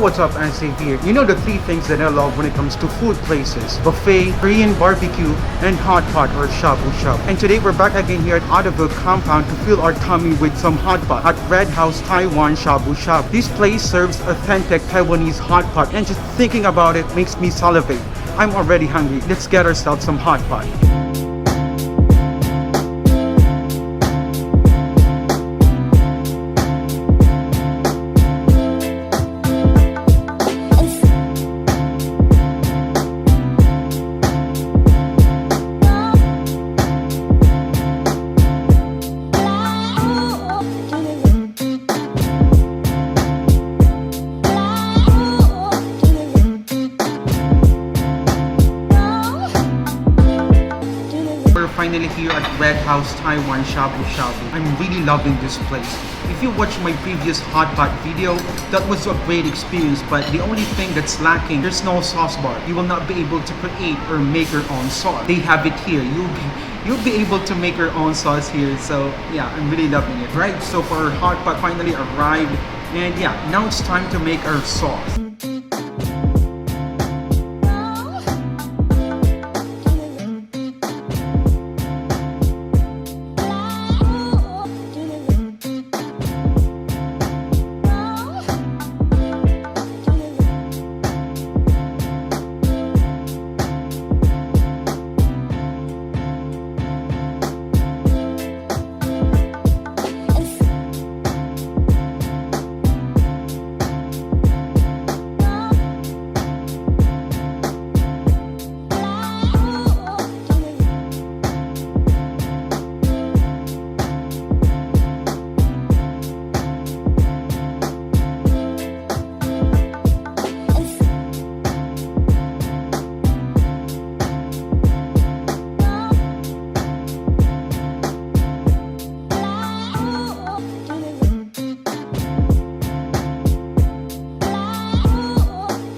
what's up, AndzDave here. You know the three things that I love when it comes to food places: buffet, Korean barbecue, and hot pot or shabu shabu. And today we're back again here at Davao compound to fill our tummy with some hot pot at Redhouse Taiwan Shabu Shabu. This place serves authentic Taiwanese hot pot, and just thinking about it makes me salivate. I'm already hungry. Let's get ourselves some hot pot. Finally here at Redhouse Taiwan Shabu Shabu. I'm really loving this place. If you watched my previous hot pot video, that was a great experience, but the only thing that's lacking, there's no sauce bar. You will not be able to create or make your own sauce. They have it here. You'll be able to make your own sauce here. So yeah, I'm really loving it. Right, so for our hot pot finally arrived, and yeah, now it's time to make our sauce.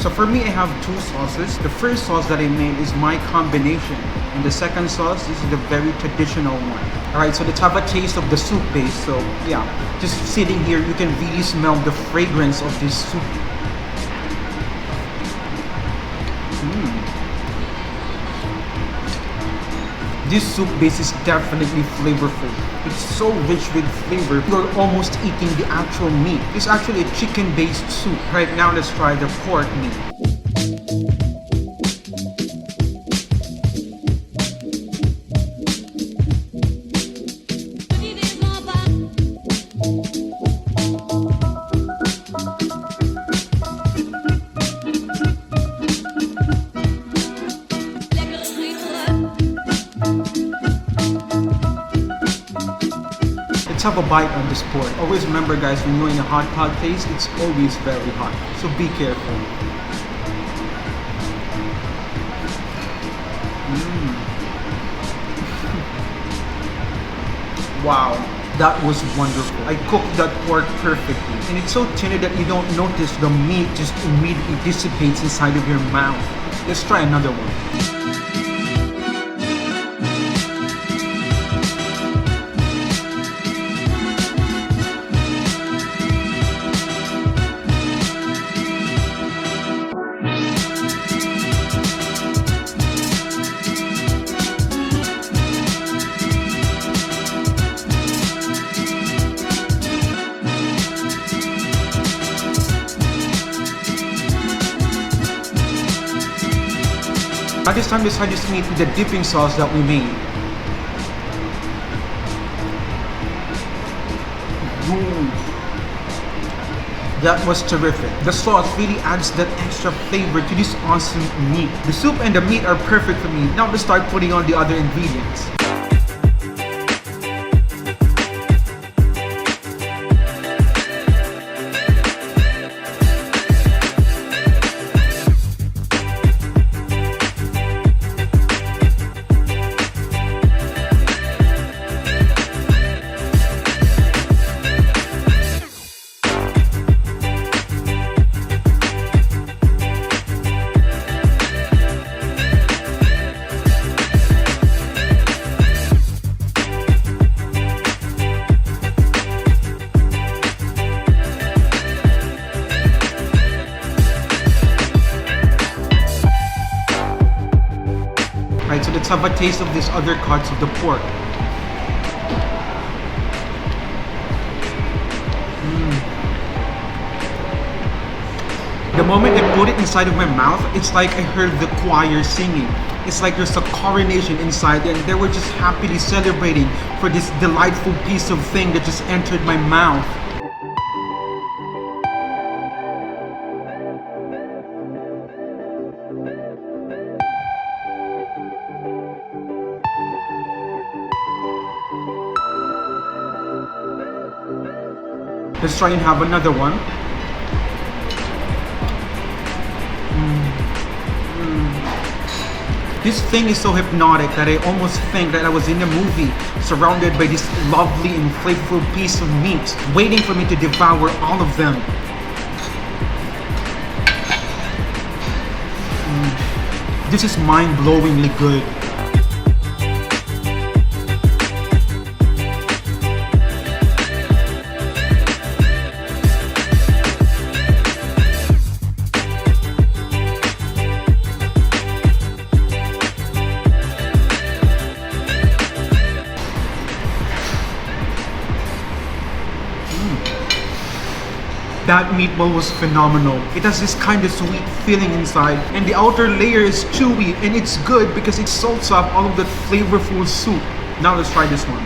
So for me, I have two sauces. The first sauce that I made is my combination. And the second sauce, this is the very traditional one. Alright, so let's have a taste of the soup base. So yeah, just sitting here, you can really smell the fragrance of this soup. This soup base is definitely flavorful. It's so rich with flavor, you're almost eating the actual meat. It's actually a chicken-based soup. Right now, let's try the pork meat. Let's have a bite on this pork. Always remember, guys, when you're in a hot pot place, it's always very hot. So be careful. Wow, that was wonderful. I cooked that pork perfectly. And it's so tender that you don't notice the meat just immediately dissipates inside of your mouth. Let's try another one. At this time, let's try this meat with the dipping sauce that we made. That was terrific. The sauce really adds that extra flavor to this awesome meat. The soup and the meat are perfect for me. Now let's start putting on the other ingredients. Let's have a taste of these other cuts of the pork. The moment I put it inside of my mouth, it's like I heard the choir singing. It's like there's a coronation inside and they were just happily celebrating for this delightful piece of thing that just entered my mouth. Let's try and have another one. This thing is so hypnotic that I almost think that I was in a movie surrounded by this lovely and flavorful piece of meat waiting for me to devour all of them. This is mind-blowingly good. That meatball was phenomenal. It has this kind of sweet feeling inside and the outer layer is chewy and it's good because it soaks up all of that flavorful soup. Now let's try this one.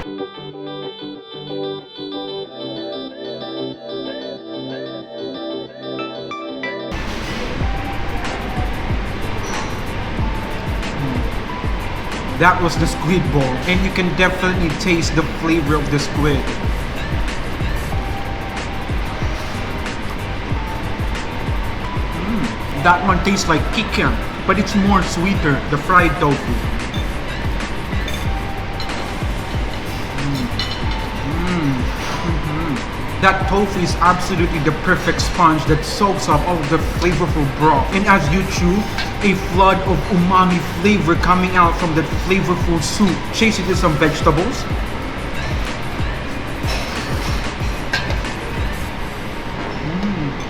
That was the squid ball and you can definitely taste the flavor of the squid. That one tastes like kikiam, but it's more sweeter, the fried tofu. That tofu is absolutely the perfect sponge that soaks up all of the flavorful broth. And as you chew, a flood of umami flavor coming out from that flavorful soup. Chase it with some vegetables.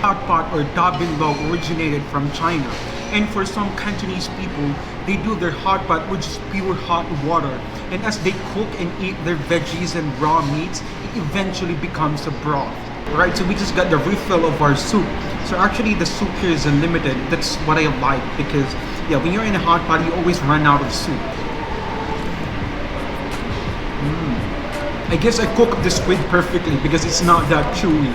Hotpot or dabinlog originated from China, and for some Cantonese people, they do their hotpot with just pure hot water, and as they cook and eat their veggies and raw meats, it eventually becomes a broth. Right, so we just got the refill of our soup. So actually the soup here is unlimited. That's what I like because yeah, when you're in a hotpot, you always run out of soup. I guess I cook the squid perfectly because it's not that chewy.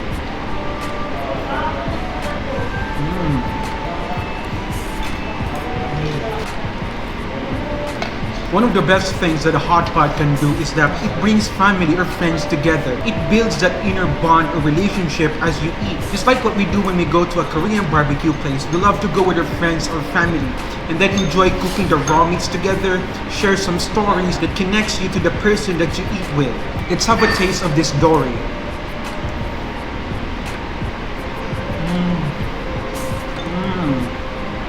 One of the best things that a hot pot can do is that it brings family or friends together. It builds that inner bond or relationship as you eat. Just like what we do when we go to a Korean barbecue place. We love to go with our friends or family and then enjoy cooking the raw meats together, share some stories that connects you to the person that you eat with. Let's have a taste of this dory.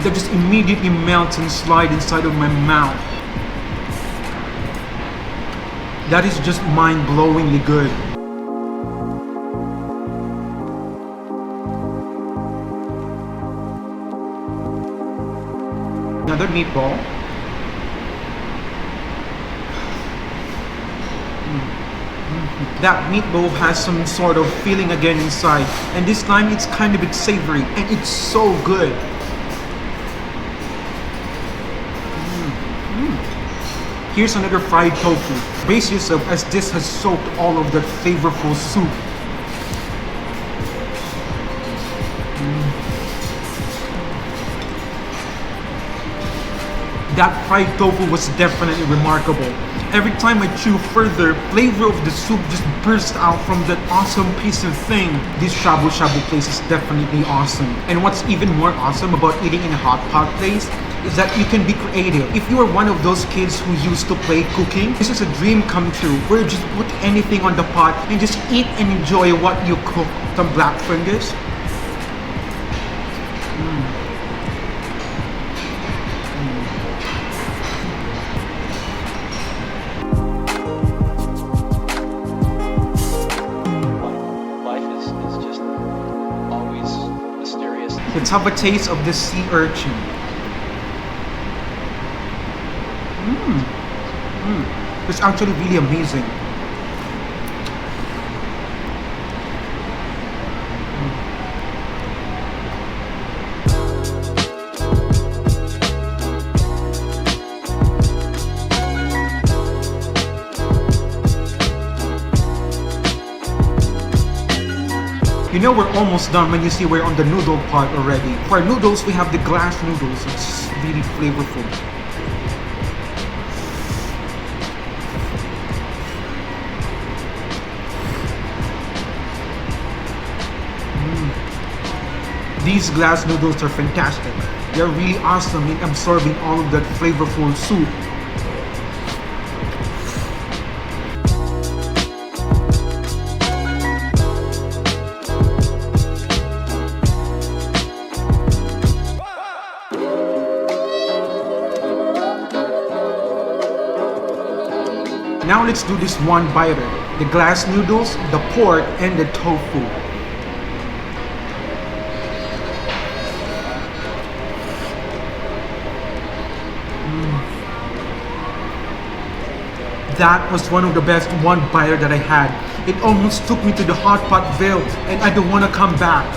That just immediately melts and slides inside of my mouth. That is just mind-blowingly good. Another meatball. That meatball has some sort of feeling again inside, and this time it's kind of a bit savory, and it's so good. Here's another fried tofu. Brace yourself as this has soaked all of that flavorful soup. That fried tofu was definitely remarkable. Every time I chew further, flavor of the soup just bursts out from that awesome piece of thing. This shabu shabu place is definitely awesome. And what's even more awesome about eating in a hot pot place is that you can be creative. If you are one of those kids who used to play cooking, this is a dream come true where you just put anything on the pot and just eat and enjoy what you cook. Some black fungus. Life is just always mysterious. Let's have a taste of the sea urchin. It's actually really amazing. You know we're almost done when you see we're on the noodle part already. For our noodles, we have the glass noodles. It's really flavorful. These glass noodles are fantastic. They're really awesome in absorbing all of that flavorful soup. Now let's do this one biter. The glass noodles, the pork, and the tofu. That was one of the best one biter that I had. It almost took me to the hot pot veil and I don't want to come back.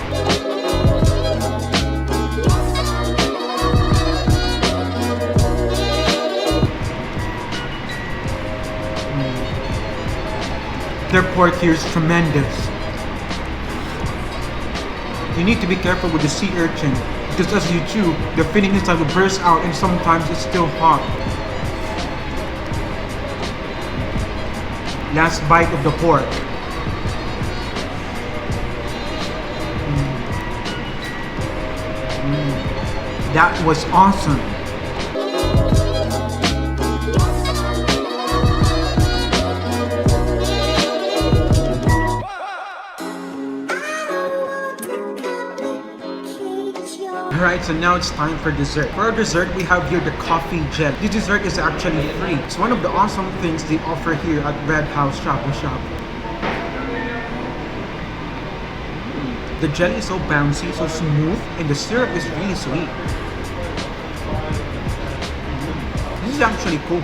Their pork here is tremendous. You need to be careful with the sea urchin because as you chew, the filling inside will burst out and sometimes it's still hot. Last bite of the pork. That was awesome. Alright, so now it's time for dessert. For our dessert, we have here the coffee gel. This dessert is actually free. It's one of the awesome things they offer here at Redhouse Shabu Shabu. The jelly is so bouncy, so smooth, and the syrup is really sweet. This is actually cool.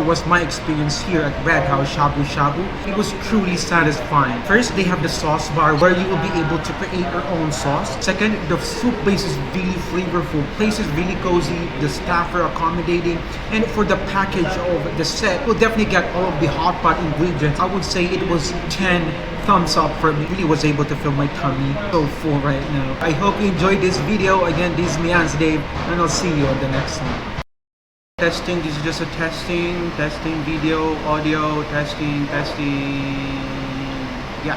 Was my experience here at Redhouse Shabu Shabu. It was truly satisfying. First, they have the sauce bar where you will be able to create your own sauce. Second, the soup base is really flavorful. Place is really cozy. The staff are accommodating. And for the package of the set, you'll definitely get all of the hot pot ingredients. I would say it was 10 thumbs up for me. Really was able to fill my tummy. So full right now. I hope you enjoyed this video. Again, this is me, AndzDave, and I'll see you on the next one. Testing, this is just a testing video, audio, testing, yeah.